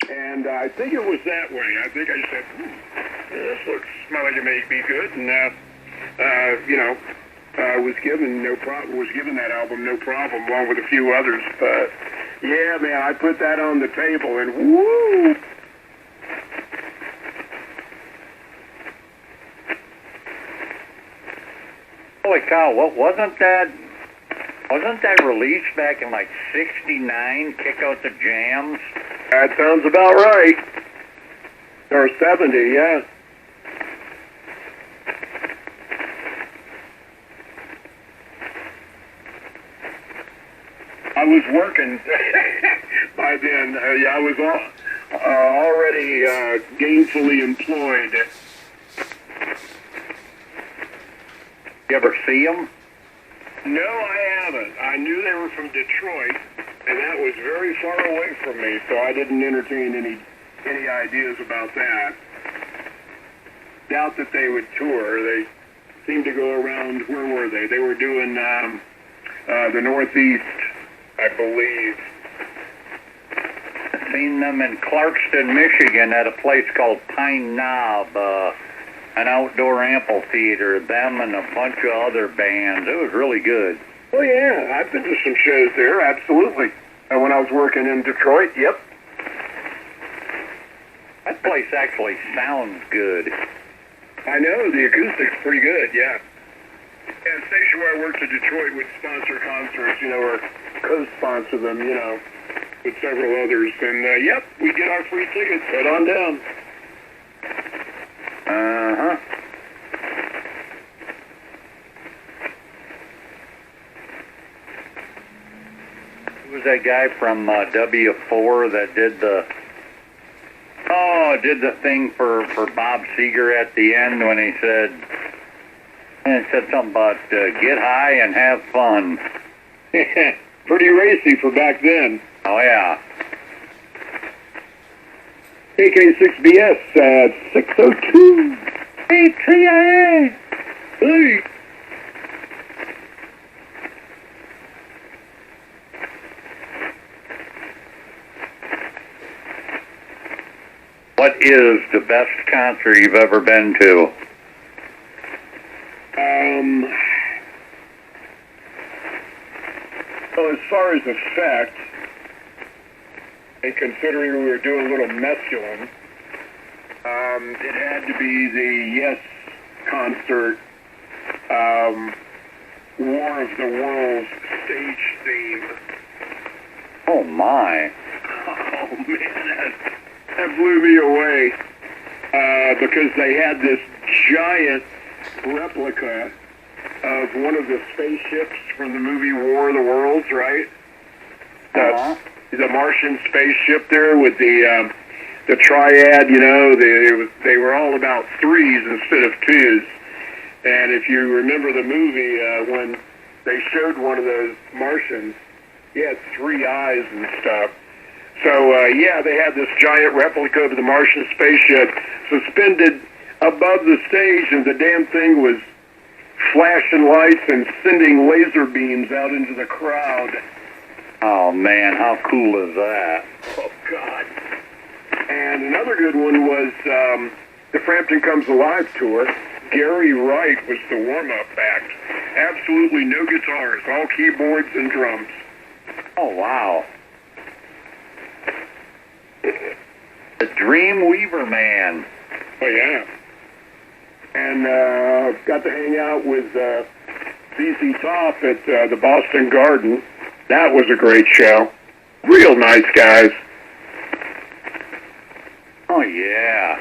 And I think it was that way. I think I said, this looks, smell like it may be good. And, was given that album no problem, along with a few others. But, yeah, man, I put that on the table and woo! Holy cow, wasn't that released back in like '69, Kick Out the Jams? That sounds about right. Or 70, yeah. I was working by then. I was already gainfully employed. You ever see them? No, I haven't. I knew they were from Detroit, and that was very far away from me, so I didn't entertain any ideas about that. Doubt that they would tour. They seemed to go around. Where were they? They were doing the Northeast, I believe. I've seen them in Clarkston, Michigan, at a place called Pine Knob, an outdoor amphitheater. Them and a bunch of other bands. It was really good. Oh yeah, I've been to some shows there. Absolutely. When I was working in Detroit, yep. That place actually sounds good. I know, the acoustics pretty good, yeah. And the station where I worked in Detroit would sponsor concerts, or co-sponsor them, with several others. And, yep, we get our free tickets. Head on down. Uh-huh. Who was that guy from W4 that did the thing for Bob Seger at the end when he said something about get high and have fun. Pretty racy for back then. Oh, yeah. KK6BS 602. Hey, CIA. Hey. What is the best concert you've ever been to? Well, as far as effect, and considering we were doing a little mescaline, it had to be the Yes concert, War of the Worlds stage theme. Oh, my. Oh, man, that blew me away, because they had this giant replica of one of the spaceships from the movie War of the Worlds, right? The Martian spaceship there with the triad, they were all about threes instead of twos. And if you remember the movie, when they showed one of those Martians, he had three eyes and stuff. So, they had this giant replica of the Martian spaceship suspended above the stage, and the damn thing was flashing lights and sending laser beams out into the crowd. Oh, man, how cool is that? Oh, God. And another good one was the Frampton Comes Alive tour. Gary Wright was the warm-up act. Absolutely no guitars, all keyboards and drums. Oh, wow. The Dreamweaver Man. Oh, yeah. And got to hang out with ZZ Top at the Boston Garden. That was a great show. Real nice guys. Oh, yeah.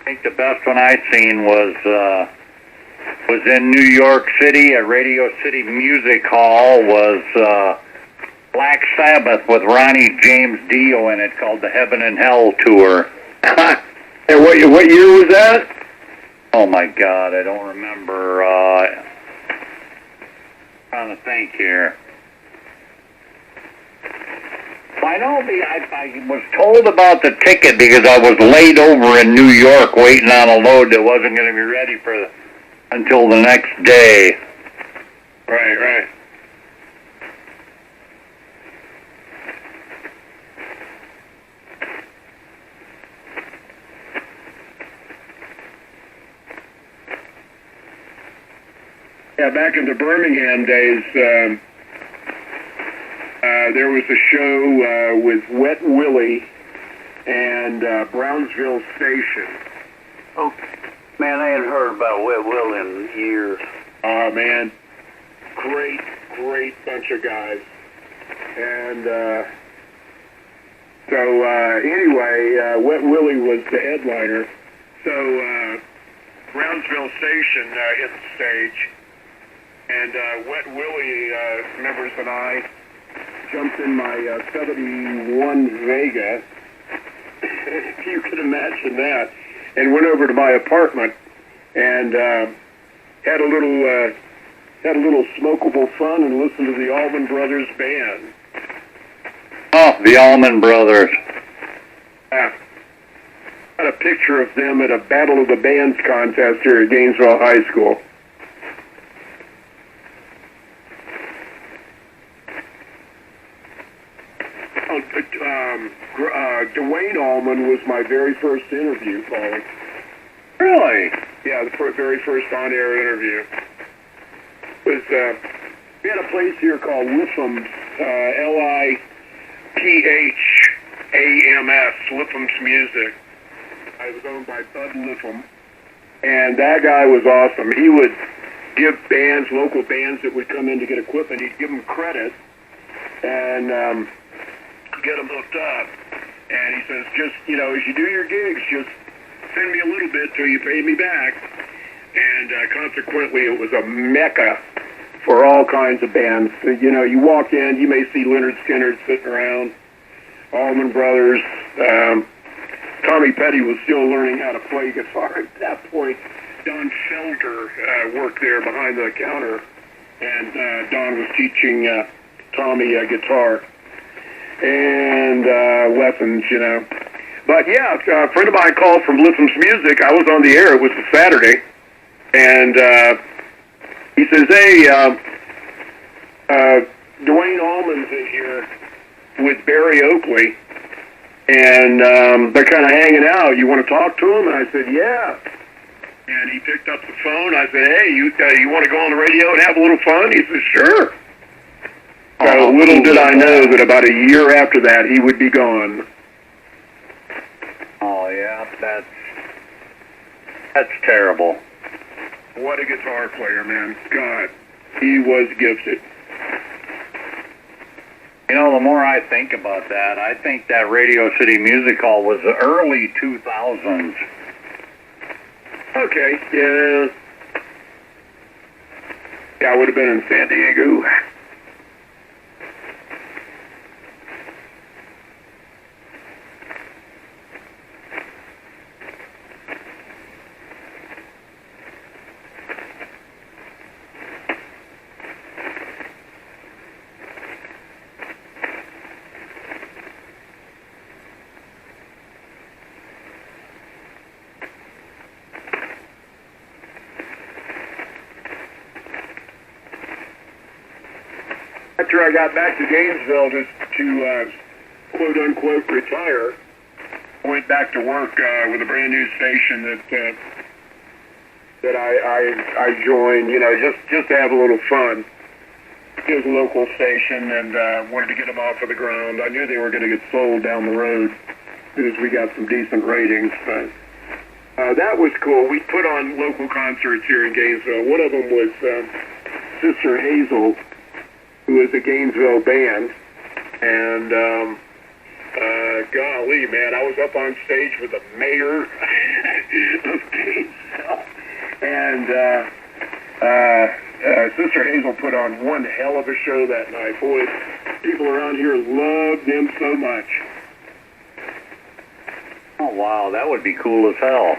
I think the best one I seen was in New York City at Radio City Music Hall, was Black Sabbath with Ronnie James Dio in it, called the Heaven and Hell Tour. And what year was that? Oh, my God, I don't remember. Trying to think here. I know I was told about the ticket because I was laid over in New York waiting on a load that wasn't going to be ready until the next day. Right. Yeah, back in the Birmingham days, there was a show with Wet Willie and Brownsville Station. Oh, man, I hadn't heard about Wet Will in years. Oh, man. Great, great bunch of guys. And anyway, Wet Willie was the headliner. So Brownsville Station hit the stage. And Wet Willie members and I jumped in my 71 Vega, if you can imagine that, and went over to my apartment and had a little smokable fun and listened to the Allman Brothers Band. Oh, the Allman Brothers. Got a picture of them at a Battle of the Bands contest here at Gainesville High School. Dwayne Allman was my very first interview, Paulie. Really? Yeah, the very first on-air interview. Was we had a place here called Lipham's, L-I-P-H-A-M-S, Lipham's Music. I was owned by Bud Lipham, and that guy was awesome. He would give bands, local bands that would come in to get equipment, he'd give them credit and get them hooked up. And he says, just, as you do your gigs, just send me a little bit till you pay me back. And consequently, it was a mecca for all kinds of bands. You walk in, you may see Leonard Skinner sitting around, Allman Brothers. Tommy Petty was still learning how to play guitar at that point. Don Felder worked there behind the counter, and Don was teaching Tommy guitar and lessons, But yeah, a friend of mine called from Lipham's Music. I was on the air. It was a Saturday, and he says, "Hey, Dwayne Allman's in here with Barry Oakley, and they're kind of hanging out. You want to talk to him?" And I said, "Yeah." And he picked up the phone. I said, "Hey, you want to go on the radio and have a little fun?" He said, "Sure." So little did I know that about a year after that, he would be gone. Oh, yeah, that's terrible. What a guitar player, man. God, he was gifted. The more I think about that, I think that Radio City Music Hall was the early 2000s. Okay, yeah. Yeah, I would have been in San Diego. After I got back to Gainesville to quote-unquote retire, I went back to work with a brand new station that I joined, just to have a little fun. It was a local station, and wanted to get them off of the ground. I knew they were going to get sold down the road as soon as we got some decent ratings, but that was cool. We put on local concerts here in Gainesville. One of them was Sister Hazel, who was a Gainesville band, and golly, man, I was up on stage with the mayor of Gainesville, and Sister Hazel put on one hell of a show that night. Boy, people around here loved them so much. Oh, wow, that would be cool as hell.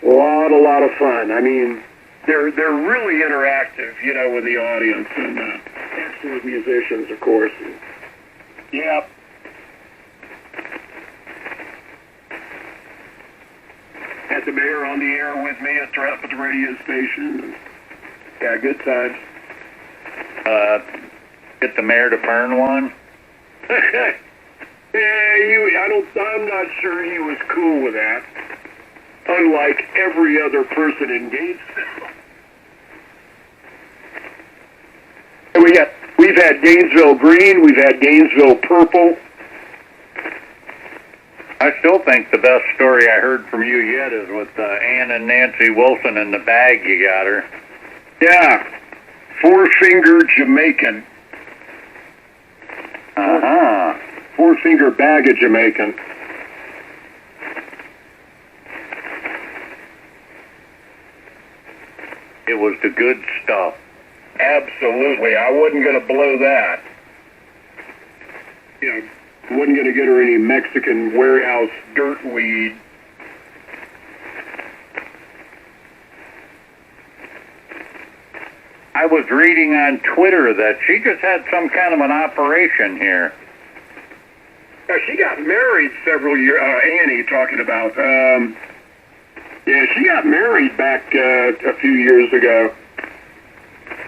A lot of fun. I mean, they're really interactive, with the audience, and excellent musicians, of course. Yeah. Had the mayor on the air with me at the radio station. Yeah, good times. Get the mayor to burn one? I'm not sure he was cool with that. Unlike every other person in Gainesville. And we've had Gainesville green, we've had Gainesville purple. I still think the best story I heard from you yet is with Ann and Nancy Wilson and the bag you got her. Yeah, four-finger Jamaican. Uh-huh. Four-finger bag of Jamaican. It was the good stuff. Absolutely. I wasn't going to blow that. You know, I wasn't going to get her any Mexican warehouse dirt weed. I was reading on Twitter that she just had some kind of an operation here. She got married several years, Annie talking about. Yeah, she got married back a few years ago.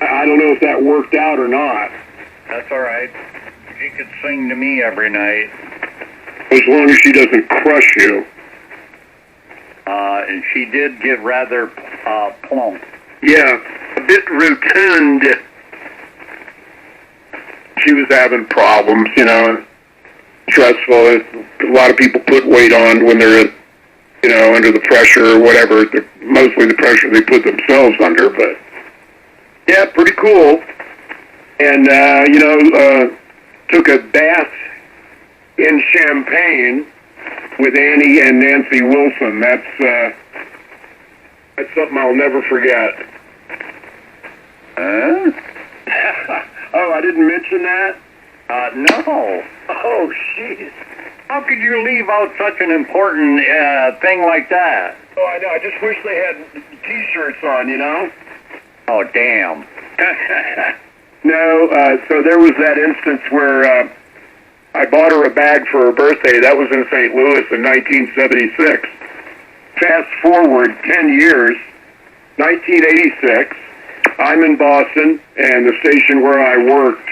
I don't know if that worked out or not. That's all right. She could sing to me every night. As long as she doesn't crush you. And she did get rather plump. Yeah, a bit rotund. She was having problems, you know, stressful. A lot of people put weight on when they're, you know, under the pressure or whatever. Mostly the pressure they put themselves under, but yeah, pretty cool. And, you know, took a bath in Champagne with Annie and Nancy Wilson. That's something I'll never forget. Huh? Oh, I didn't mention that? No. Oh, jeez. How could you leave out such an important thing like that? Oh, I know. I just wish they had T-shirts on, you know? Oh, damn. No, so there was that instance where I bought her a bag for her birthday. That was in St. Louis in 1976. Fast forward 10 years, 1986, I'm in Boston, and the station where I worked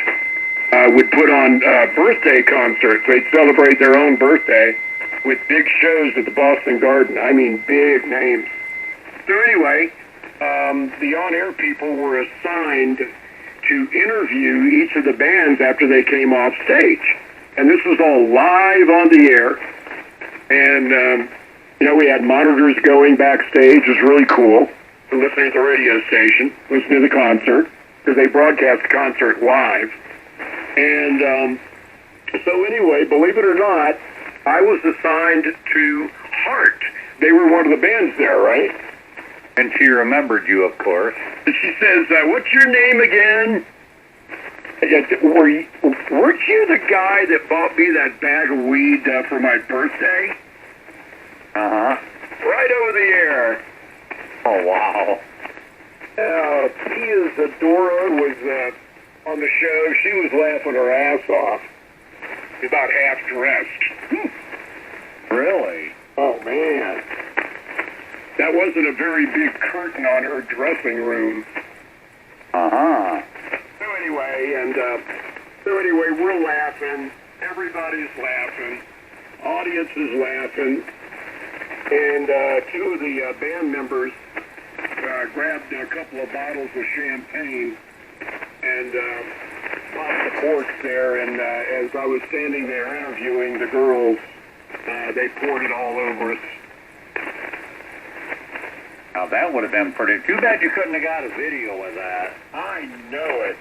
would put on birthday concerts. They'd celebrate their own birthday with big shows at the Boston Garden. I mean, big names. So anyway, the on-air people were assigned to interview each of the bands after they came off stage. And this was all live on the air. And, you know, we had monitors going backstage. It was really cool. Listening to the radio station, listening to the concert, because they broadcast the concert live. And so anyway, believe it or not, I was assigned to Heart. They were one of the bands there, right? And she remembered you, of course. And she says, what's your name again? Weren't you the guy that bought me that bag of weed for my birthday? Uh-huh. Right over the air. Oh, wow. Pia Zadora was on the show. She was laughing her ass off. About half dressed. Really? Oh, man. That wasn't a very big curtain on her dressing room. Uh-huh. So anyway, we're laughing. Everybody's laughing. Audience is laughing. And two of the band members grabbed a couple of bottles of champagne and popped the corks there. And as I was standing there interviewing the girls, they poured it all over us. Now, that would have been pretty... Too bad you couldn't have got a video of that. I know it.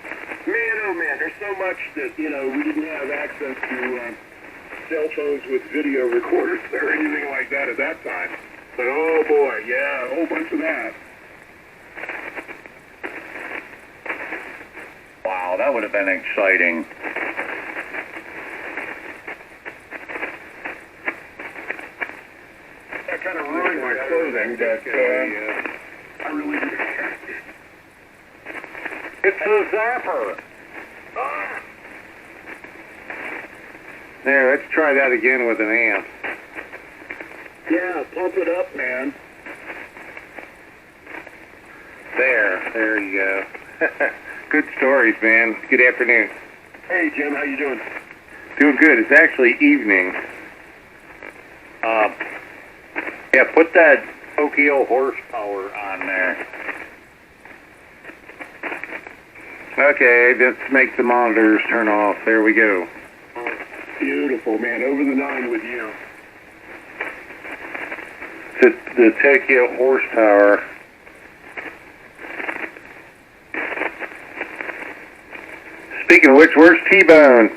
Man, oh man, there's so much that, you know, we didn't have access to cell phones with video recorders or anything like that at that time. But oh boy, yeah, a whole bunch of that. Wow, that would have been exciting. That kind of ruined my clothing, but I really did. It's a zapper. Ah! There, let's try that again with an amp. Yeah, pump it up, man. There you go. Good stories, man. Good afternoon. Hey, Jim, how you doing? Doing good. It's actually evening. Yeah, put that Tokyo horsepower on there. Okay, let's make the monitors turn off. There we go. Beautiful, man. Over the 9 with you. The Tokyo horsepower. Speaking of which, where's T-Bone?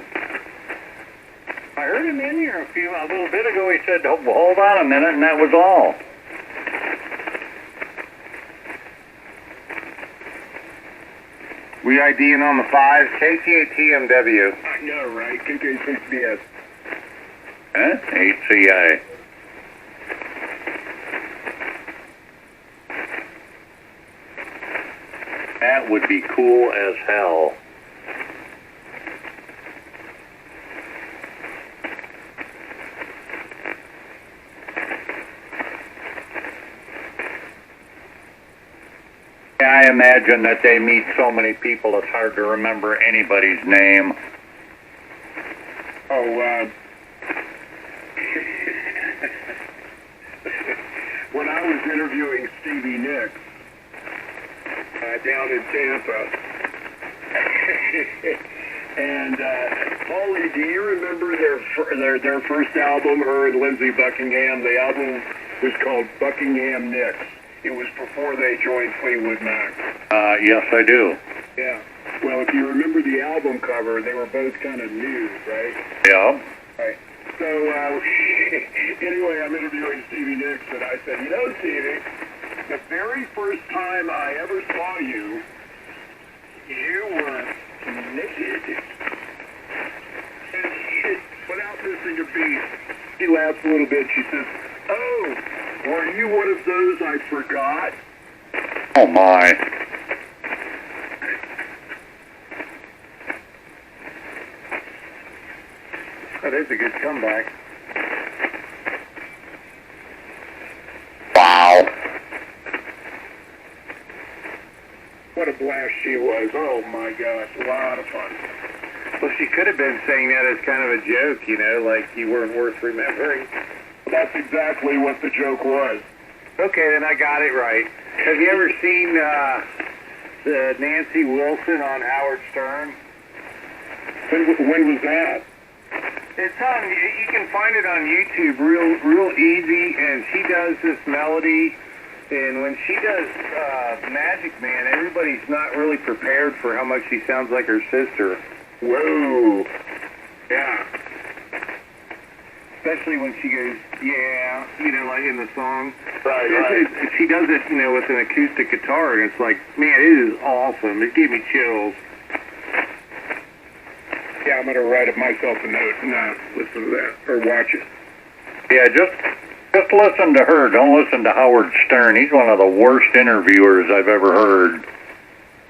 I heard him in here a little bit ago. He said, hold on a minute, and that was all. We IDing on the 5, KCATMW. I know, right? KK6BS. Huh? HCI. That would be cool as hell. I imagine that they meet so many people it's hard to remember anybody's name. Oh, when I was interviewing Stevie Nicks down in Tampa, and Paulie, do you remember their first album, her and Lindsey Buckingham? The album was called Buckingham Nicks. It was before they joined Fleetwood Mac. Yes, I do. Yeah. Well, if you remember the album cover, they were both kind of nude, right? Yeah. Right. So, anyway, I'm interviewing Stevie Nicks, and I said, you know, Stevie, the very first time I ever saw you, you were naked. And without missing a beat, she laughs a little bit. She says, oh, were you one of those I forgot? Oh, my. Oh, that's a good comeback. Wow. What a blast she was. Oh, my gosh. A lot of fun. Well, she could have been saying that as kind of a joke, you know, like you weren't worth remembering. That's exactly what the joke was. Okay, then I got it right. Have you ever seen the Nancy Wilson on Howard Stern? When was that? It's on. You can find it on YouTube, real easy. And she does this melody, and when she does Magic Man, everybody's not really prepared for how much she sounds like her sister. Whoa. Yeah. Especially when she goes, yeah, you know, like in the song. Right. She does it, you know, with an acoustic guitar, and it's like, man, it is awesome. It gave me chills. Yeah, I'm going to write it myself a note and listen to that, or watch it. Yeah, just listen to her. Don't listen to Howard Stern. He's one of the worst interviewers I've ever heard.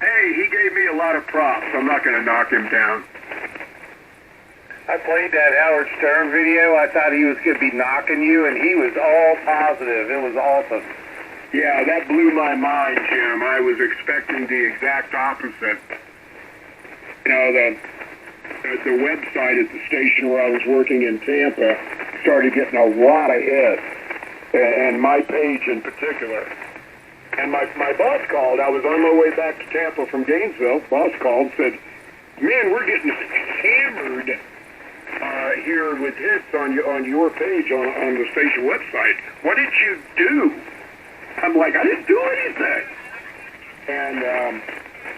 Hey, he gave me a lot of props. I'm not going to knock him down. I played that Howard Stern video. I thought he was going to be knocking you, and he was all positive. It was awesome. Yeah, that blew my mind, Jim. I was expecting the exact opposite. You know, the website at the station where I was working in Tampa started getting a lot of hits, and my page in particular. And my boss called. I was on my way back to Tampa from Gainesville. Boss called and said, man, we're getting hammered here with hits on your page on the station website. What did you do? I'm like, I didn't do anything. And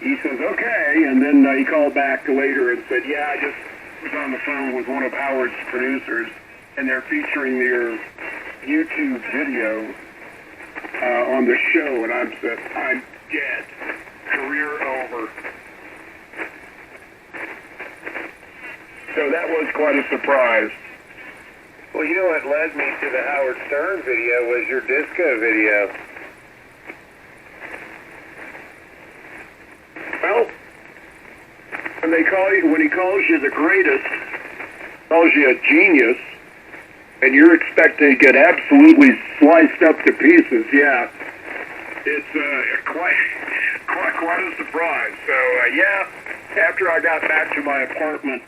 he says, okay. And then he called back later and said, yeah, I just was on the phone with one of Howard's producers, and they're featuring your YouTube video on the show. And I'm dead. Career over. So that was quite a surprise. Well, you know what led me to the Howard Stern video was your disco video. Well, when he calls you the greatest, calls you a genius, and you're expected to get absolutely sliced up to pieces, yeah, it's quite a surprise. So, yeah, after I got back to my apartment,